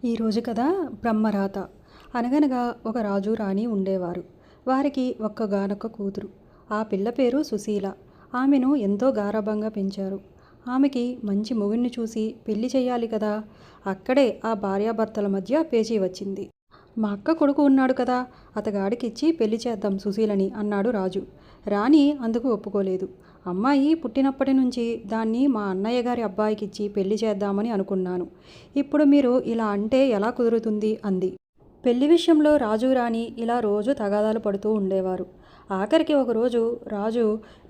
ఈరోజు కథ బ్రహ్మరాత. అనగనగా ఒక రాజు రాణి ఉండేవారు. వారికి ఒక్కగానొక్క కూతురు. ఆ పిల్ల పేరు సుశీల. ఆమెను ఎంతో గారాబంగా పెంచారు. ఆమెకి మంచి మొగుణ్ణి చూసి పెళ్లి చెయ్యాలి కదా. అక్కడే ఆ భార్యాభర్తల మధ్య పేచీ వచ్చింది. మా అక్క కొడుకు ఉన్నాడు కదా, అతగాడికిచ్చి పెళ్లి చేద్దాం సుశీలని అన్నాడు రాజు. రాణి అందుకు ఒప్పుకోలేదు. అమ్మాయి పుట్టినప్పటి నుంచి దాన్ని మా అన్నయ్య గారి అబ్బాయికిచ్చి పెళ్లి చేద్దామని అనుకున్నాను. ఇప్పుడు మీరు ఇలా అంటే ఎలా కుదురుతుంది అంది. పెళ్లి విషయంలో రాజు రాణి ఇలా రోజు తగాదాలు పడుతూ ఉండేవారు. ఆఖరికి ఒకరోజు రాజు,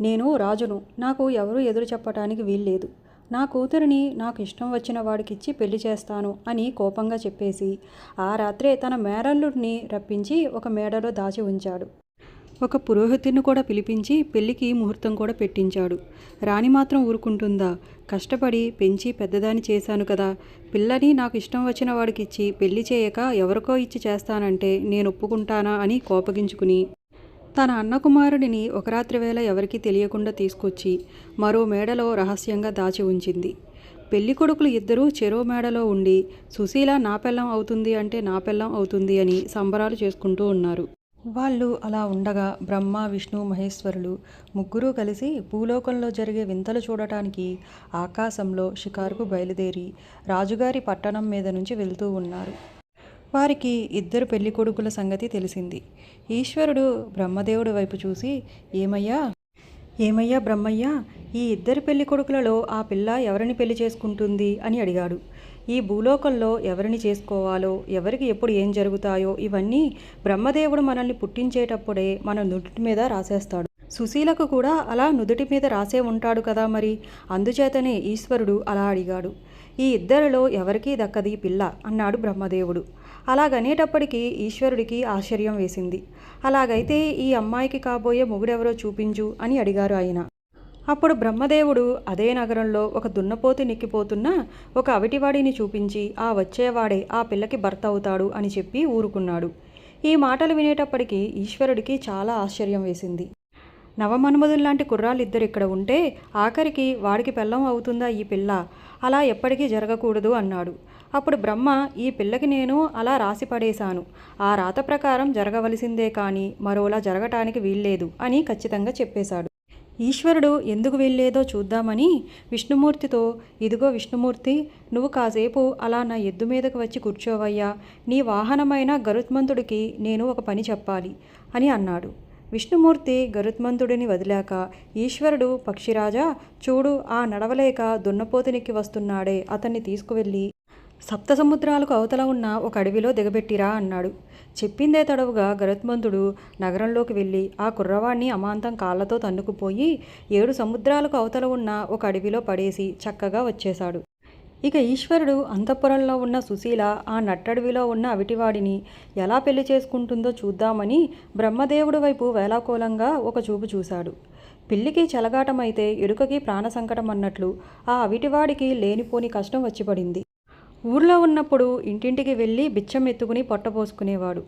నేను రాజును, నాకు ఎవరూ ఎదురు చెప్పటానికి వీల్లేదు. నా కూతురిని నాకు ఇష్టం వచ్చిన వాడికిచ్చి పెళ్లి చేస్తాను అని కోపంగా చెప్పేసి ఆ రాత్రే తన మేనల్లుడిని రప్పించి ఒక మేడలో దాచి ఉంచాడు. ఒక పురోహితుడిని కూడా పిలిపించి పెళ్లికి ముహూర్తం కూడా పెట్టించాడు. రాణి మాత్రం ఊరుకుంటుందా? కష్టపడి పెంచి పెద్దదాన్ని చేశాను కదా, పిల్లని నాకు ఇష్టం వచ్చిన వాడికిచ్చి పెళ్లి చేయక ఎవరికో ఇచ్చి చేస్తానంటే నేను ఒప్పుకుంటానా అని కోపగించుకుని తన అన్న కుమారుడిని ఒక రాత్రి వేళ ఎవరికీ తెలియకుండా తీసుకొచ్చి మరో మేడలో రహస్యంగా దాచి ఉంచింది. పెళ్లి కొడుకులు ఇద్దరూ చెరో మేడలో ఉండి సుశీల నా పెళ్ళం అవుతుంది అంటే నా పెళ్ళం అవుతుంది అని సంబరాలు చేసుకుంటూ ఉన్నారు. వాళ్ళు అలా ఉండగా బ్రహ్మ విష్ణు మహేశ్వరులు ముగ్గురూ కలిసి భూలోకంలో జరిగే వింతలు చూడటానికి ఆకాశంలో షికారుకు బయలుదేరి రాజుగారి పట్టణం మీద నుంచి వెళ్తూ ఉన్నారు. వారికి ఇద్దరు పెళ్లి కొడుకుల సంగతి తెలిసింది. ఈశ్వరుడు బ్రహ్మదేవుడి వైపు చూసి, ఏమయ్యా ఏమయ్యా బ్రహ్మయ్య, ఈ ఇద్దరు పెళ్లి కొడుకులలో ఆ పిల్ల ఎవరిని పెళ్లి చేసుకుంటుంది అని అడిగాడు. ఈ భూలోకంలో ఎవరిని చేసుకోవాలో, ఎవరికి ఎప్పుడు ఏం జరుగుతాయో ఇవన్నీ బ్రహ్మదేవుడు మనల్ని పుట్టించేటప్పుడే మన నుదుటి మీద రాసేస్తాడు. సుశీలకు కూడా అలా నుదుటి మీద రాసే ఉంటాడు కదా మరి, అందుచేతనే ఈశ్వరుడు అలా అడిగాడు. ఈ ఇద్దరిలో ఎవరికీ దక్కది పిల్ల అన్నాడు బ్రహ్మదేవుడు. అలాగనేటప్పటికీ ఈశ్వరుడికి ఆశ్చర్యం వేసింది. అలాగైతే ఈ అమ్మాయికి కాబోయే మొగుడెవరో చూపించు అని అడిగారు ఆయన. అప్పుడు బ్రహ్మదేవుడు అదే నగరంలో ఒక దున్నపోతు నెక్కిపోతున్న ఒక అవిటివాడిని చూపించి ఆ వచ్చేవాడే ఆ పిల్లకి భర్త అవుతాడు అని చెప్పి ఊరుకున్నాడు. ఈ మాటలు వినేటప్పటికీ ఈశ్వరుడికి చాలా ఆశ్చర్యం వేసింది. నవమన్మధుల్లాంటి కుర్రాళ్ళిద్దరు ఇక్కడ ఉంటే ఆఖరికి వాడికి పెళ్ళం అవుతుందా ఈ పిల్ల? అలా ఎప్పటికీ జరగకూడదు అన్నాడు. అప్పుడు బ్రహ్మ, ఈ పిల్లకి నేను అలా రాసి పడేశాను, ఆ రాత ప్రకారం జరగవలసిందే కానీ మరోలా జరగటానికి వీల్లేదు అని ఖచ్చితంగా చెప్పేశాడు. ఈశ్వరుడు ఎందుకు వీల్లేదో చూద్దామని విష్ణుమూర్తితో, ఇదిగో విష్ణుమూర్తి, నువ్వు కాసేపు అలా నా ఎద్దు మీదకు వచ్చి కూర్చోవయ్యా, నీ వాహనమైన గరుత్మంతుడికి నేను ఒక పని చెప్పాలి అని అన్నాడు. విష్ణుమూర్తి గరుత్మంతుడిని వదిలాక ఈశ్వరుడు, పక్షిరాజా చూడు, ఆ నడవలేక దున్నపోతునికి వస్తున్నాడే, అతన్ని తీసుకువెళ్ళి సప్త సముద్రాలకు అవతల ఉన్న ఒక అడవిలో దిగబెట్టిరా అన్నాడు. చెప్పిందే తడవుగా గరుత్మంతుడు నగరంలోకి వెళ్ళి ఆ కుర్రవాణ్ణి అమాంతం కాళ్లతో తన్నుకుపోయి 7 సముద్రాలకు అవతల ఉన్న ఒక అడవిలో పడేసి చక్కగా వచ్చేశాడు. ఇక ఈశ్వరుడు అంతఃపురంలో ఉన్న సుశీల ఆ నట్టడవిలో ఉన్న అవిటివాడిని ఎలా పెళ్లి చేసుకుంటుందో చూద్దామని బ్రహ్మదేవుడి వైపు వేలాకోలంగా ఒక చూపు చూశాడు. పిల్లికి చెలగాటమైతే ఎరుకకి ప్రాణ సంకటం అన్నట్లు ఆ అవిటివాడికి లేనిపోని కష్టం వచ్చిపడింది. ఊర్లో ఉన్నప్పుడు ఇంటింటికి వెళ్ళి బిచ్చం ఎత్తుకుని పొట్టపోసుకునేవాడు.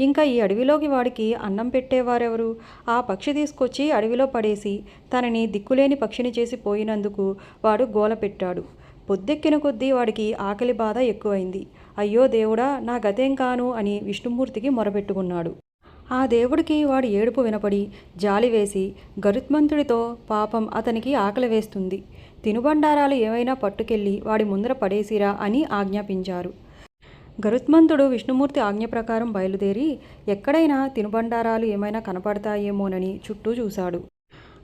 ఇంకా ఈ అడవిలోకి వాడికి అన్నం పెట్టేవారెవరు? ఆ పక్షి తీసుకొచ్చి అడవిలో పడేసి తనని దిక్కులేని పక్షిని చేసి పోయినందుకు వాడు గోల పెట్టాడు. పొద్దెక్కిన కొద్దీ వాడికి ఆకలి బాధ ఎక్కువైంది. అయ్యో దేవుడా, నా గతేం కాను అని విష్ణుమూర్తికి మొరపెట్టుకున్నాడు. ఆ దేవుడికి వాడి ఏడుపు వినపడి జాలి వేసి, గరుత్మంతుడితో, పాపం అతనికి ఆకలి వేస్తుంది, తినుబండారాలు ఏవైనా పట్టుకెళ్ళి వాడి ముందర పడేసిరా అని ఆజ్ఞాపించారు. గరుత్మంతుడు విష్ణుమూర్తి ఆజ్ఞ ప్రకారం బయలుదేరి ఎక్కడైనా తినుబండారాలు ఏమైనా కనపడతాయేమోనని చుట్టూ చూశాడు.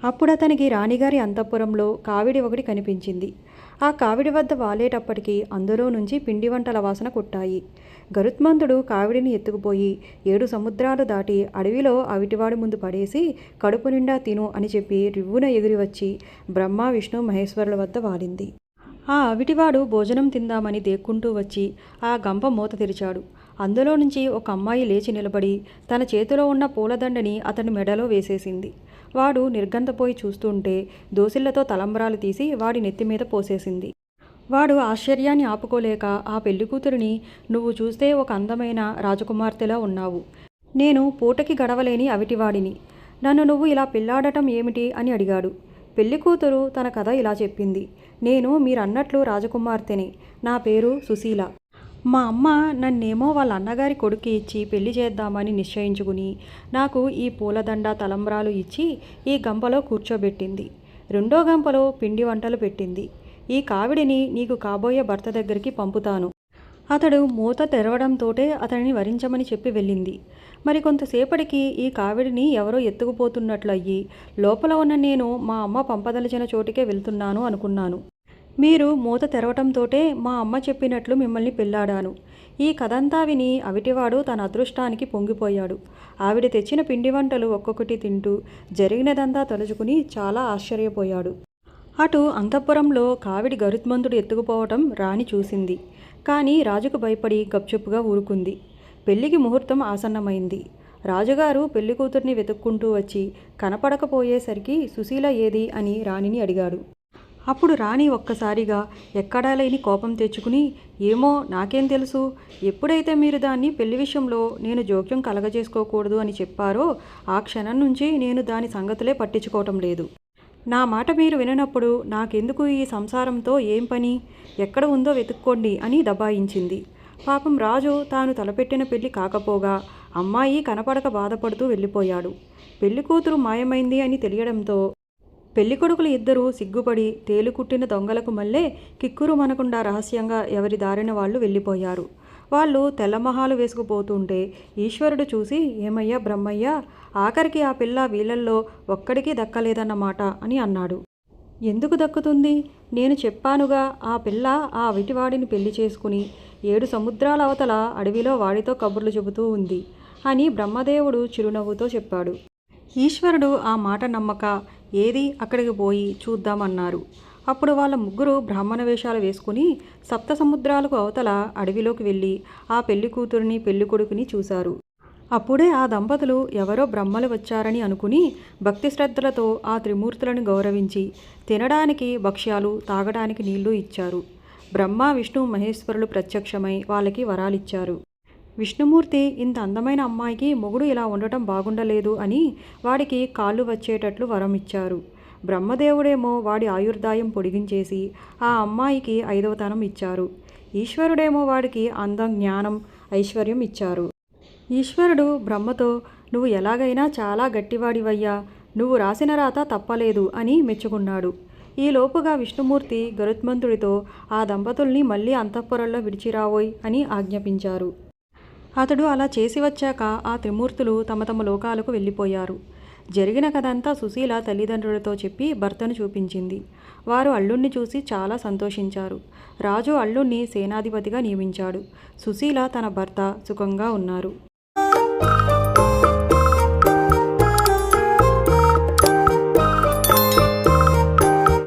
అప్పుడు అతనికి రాణిగారి అంతఃపురంలో కావిడి ఒకటి కనిపించింది. ఆ కావిడి వద్ద వాలేటప్పటికీ అందులో నుంచి పిండి వంటల వాసన కొట్టాయి. గరుత్మంతుడు కావిడిని ఎత్తుకుపోయి 7 సముద్రాలు దాటి అడవిలో అవిటివాడి ముందు పడేసి కడుపు నిండా తిను అని చెప్పి రివ్వున ఎగిరి వచ్చి బ్రహ్మ విష్ణు మహేశ్వరుల వద్ద వాలింది. ఆ అవిటివాడు భోజనం తిందామని దేక్కుంటూ వచ్చి ఆ గంప మూత తెరిచాడు. అందులో నుంచి ఒక అమ్మాయి లేచి నిలబడి తన చేతిలో ఉన్న పూలదండని అతని మెడలో వేసేసింది. వాడు నిర్గంతపోయి చూస్తుంటే దోసిళ్లతో తలంబ్రాలు తీసి వాడి నెత్తిమీద పోసేసింది. వాడు ఆశ్చర్యాన్ని ఆపుకోలేక ఆ పెళ్లికూతురిని, నువ్వు చూస్తే ఒక అందమైన రాజకుమార్తెలా ఉన్నావు, నేను పూటకి గడవలేని అవిటివాడిని, నన్ను నువ్వు ఇలా పెళ్లాడటం ఏమిటి అని అడిగాడు. పెళ్లికూతురు తన కథ ఇలా చెప్పింది. నేను మీరన్నట్లు రాజకుమార్తెని, నా పేరు సుశీల. మా అమ్మ నన్నేమో వాళ్ళ అన్నగారి కొడుక్కి ఇచ్చి పెళ్లి చేద్దామని నిశ్చయించుకుని నాకు ఈ పూలదండ తలంబ్రాలు ఇచ్చి ఈ గంపలో కూర్చోబెట్టింది. రెండో గంపలో పిండి వంటలు పెట్టింది. ఈ కావిడిని నీకు కాబోయే భర్త దగ్గరికి పంపుతాను. అతడు మూత తెరవడంతోటే అతనిని వరించమని చెప్పి వెళ్ళింది. మరి కొంతసేపటికి ఈ కావిడిని ఎవరో ఎత్తుకుపోతున్నట్లు అయ్యి లోపల ఉన్న నేను మా అమ్మ పంపదలిచిన చోటికే వెళ్తున్నాను అనుకున్నాను. మీరు మూత తెరవటంతోటే మా అమ్మ చెప్పినట్లు మిమ్మల్ని పెళ్లాడాను. ఈ కథంతా విని అవిటివాడు తన అదృష్టానికి పొంగిపోయాడు. ఆవిడ తెచ్చిన పిండి వంటలు ఒక్కొక్కటి తింటూ జరిగినదంతా తలుచుకుని చాలా ఆశ్చర్యపోయాడు. అటు అంతఃపురంలో కావిడి గరుత్మంతుడు ఎత్తుకుపోవటం రాణి చూసింది. కానీ రాజుకు భయపడి గప్చుప్పుగా ఊరుకుంది. పెళ్లికి ముహూర్తం ఆసన్నమైంది. రాజుగారు పెళ్లి కూతుర్ని వెతుక్కుంటూ వచ్చి కనపడకపోయేసరికి సుశీల ఏది అని రాణిని అడిగాడు. అప్పుడు రాణి ఒక్కసారిగా ఎక్కడా లేని కోపం తెచ్చుకుని, ఏమో నాకేం తెలుసు, ఎప్పుడైతే మీరు దాన్ని పెళ్లి విషయంలో నేను జోక్యం కలగజేసుకోకూడదు అని చెప్పారో ఆ క్షణం నుంచి నేను దాని సంగతులే పట్టించుకోవటం లేదు. నా మాట మీరు విననప్పుడు నాకెందుకు ఈ సంసారంతో ఏం పని, ఎక్కడ ఉందో వెతుక్కోండి అని దబాయించింది. పాపం రాజు తాను తలపెట్టిన పెళ్లి కాకపోగా అమ్మాయి కనపడక బాధపడుతూ వెళ్ళిపోయాడు. పెళ్లి కూతురు మాయమైంది అని తెలియడంతో పెళ్ళికొడుకులు ఇద్దరూ సిగ్గుపడి తేలుకుట్టిన దొంగలకు మళ్ళే కిక్కురు మనకుండా రహస్యంగా ఎవరి దారిన వాళ్ళు వెళ్ళిపోయారు. వాళ్ళు తెల్లమొహాలు వేసుకుపోతుంటే ఈశ్వరుడు చూసి, ఏమయ్యా బ్రహ్మయ్య, ఆఖరికి ఆ పిల్ల వీళ్ళల్లో ఒక్కడికి దక్కలేదన్నమాట అని అన్నాడు. ఎందుకు దక్కుతుంది? నేను చెప్పానుగా, ఆ పిల్ల ఆ విటివాడిని పెళ్లి చేసుకుని 7 సముద్రాల అవతల అడవిలో వాడితో కబుర్లు చెబుతూ ఉంది అని బ్రహ్మదేవుడు చిరునవ్వుతో చెప్పాడు. ఈశ్వరుడు ఆ మాట నమ్మక, ఏది అక్కడికి పోయి చూద్దామన్నారు. అప్పుడు వాళ్ళ ముగ్గురు బ్రాహ్మణ వేషాలు వేసుకుని 7 సముద్రాలకు అవతల అడవిలోకి వెళ్ళి ఆ పెళ్లి కూతురిని పెళ్లి కొడుకుని చూశారు. అప్పుడే ఆ దంపతులు ఎవరో బ్రహ్మలు వచ్చారని అనుకుని భక్తి శ్రద్ధలతో ఆ త్రిమూర్తులను గౌరవించి తినడానికి భక్ష్యాలు, తాగడానికి నీళ్లు ఇచ్చారు. బ్రహ్మ, విష్ణు, మహేశ్వరులు ప్రత్యక్షమై వాళ్ళకి వరాలిచ్చారు. విష్ణుమూర్తి ఇంత అందమైన అమ్మాయికి మొగుడు ఇలా ఉండటం బాగుండలేదు అని వాడికి కాళ్ళు వచ్చేటట్లు వరం ఇచ్చారు. బ్రహ్మదేవుడేమో వాడి ఆయుర్దాయం పొడిగించేసి ఆ అమ్మాయికి 5వ తనం ఇచ్చారు. ఈశ్వరుడేమో వాడికి అందం, జ్ఞానం, ఐశ్వర్యం ఇచ్చారు. ఈశ్వరుడు బ్రహ్మతో, నువ్వు ఎలాగైనా చాలా గట్టివాడివయ్యా, నువ్వు రాసిన రాత తప్పలేదు అని మెచ్చుకున్నాడు. ఈలోపుగా విష్ణుమూర్తి గరుత్మంతుడితో ఆ దంపతుల్ని మళ్ళీ అంతఃపురంలో విడిచిరావోయ్ అని ఆజ్ఞాపించారు. అతడు అలా చేసి వచ్చాక ఆ త్రిమూర్తులు తమ తమ లోకాలకు వెళ్ళిపోయారు. జరిగిన కథంతా సుశీల తల్లిదండ్రులతో చెప్పి భర్తను చూపించింది. వారు అల్లుణ్ణి చూసి చాలా సంతోషించారు. రాజు అల్లుణ్ణి సేనాధిపతిగా నియమించాడు. సుశీల తన భర్త సుఖంగా ఉన్నారు.